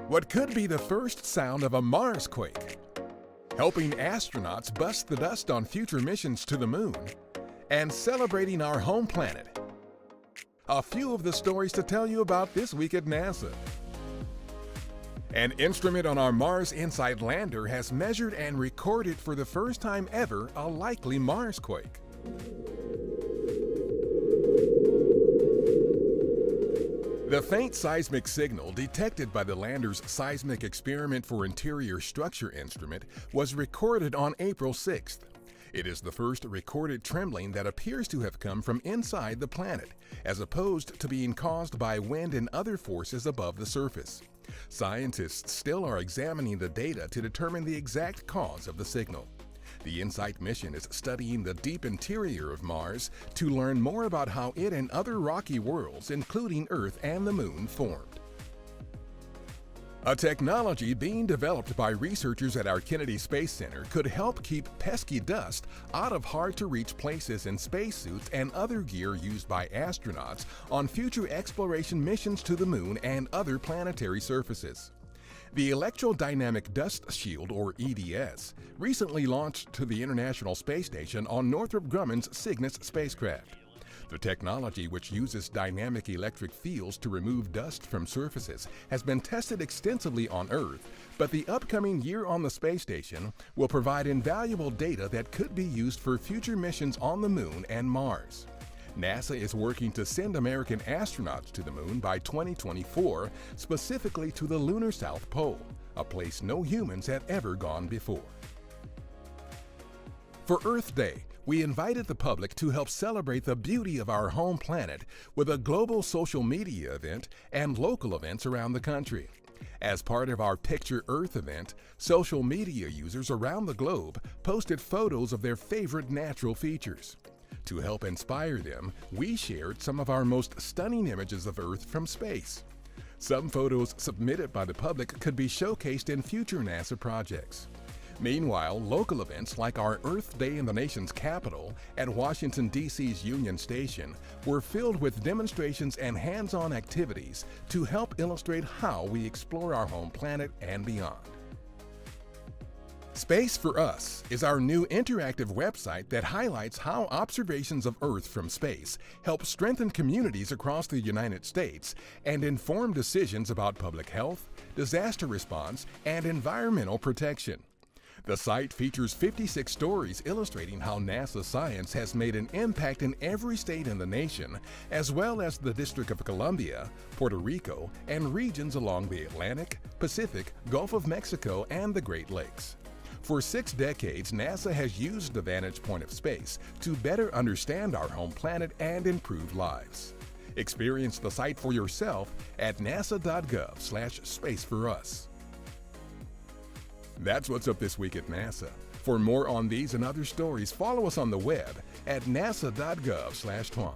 What could be the first sound of a Marsquake, helping astronauts bust the dust on future missions to the moon, and celebrating our home planet. A few of the stories to tell you about this week at NASA. An instrument on our Mars InSight lander has measured and recorded for the first time ever a likely Marsquake. The faint seismic signal detected by the lander's Seismic Experiment for Interior Structure instrument was recorded on April 6th. It is the first recorded trembling that appears to have come from inside the planet, as opposed to being caused by wind and other forces above the surface. Scientists still are examining the data to determine the exact cause of the signal. The InSight mission is studying the deep interior of Mars to learn more about how it and other rocky worlds, including Earth and the Moon, formed. A technology being developed by researchers at our Kennedy Space Center could help keep pesky dust out of hard-to-reach places in spacesuits and other gear used by astronauts on future exploration missions to the Moon and other planetary surfaces. The Electrodynamic Dust Shield, or EDS, recently launched to the International Space Station on Northrop Grumman's Cygnus spacecraft. The technology, which uses dynamic electric fields to remove dust from surfaces, has been tested extensively on Earth, but the upcoming year on the space station will provide invaluable data that could be used for future missions on the Moon and Mars. NASA is working to send American astronauts to the Moon by 2024, specifically to the lunar South Pole, a place no humans have ever gone before. For Earth Day, we invited the public to help celebrate the beauty of our home planet with a global social media event and local events around the country. As part of our Picture Earth event, social media users around the globe posted photos of their favorite natural features. To help inspire them, we shared some of our most stunning images of Earth from space. Some photos submitted by the public could be showcased in future NASA projects. Meanwhile, local events like our Earth Day in the nation's capital at Washington, D.C.'s Union Station were filled with demonstrations and hands-on activities to help illustrate how we explore our home planet and beyond. Space for Us is our new interactive website that highlights how observations of Earth from space help strengthen communities across the United States and inform decisions about public health, disaster response, and environmental protection. The site features 56 stories illustrating how NASA science has made an impact in every state in the nation, as well as the District of Columbia, Puerto Rico, and regions along the Atlantic, Pacific, Gulf of Mexico, and the Great Lakes. For 6 decades, NASA has used the vantage point of space to better understand our home planet and improve lives. Experience the site for yourself at nasa.gov/spaceforus. That's what's up this week at NASA. For more on these and other stories, follow us on the web at nasa.gov/twan.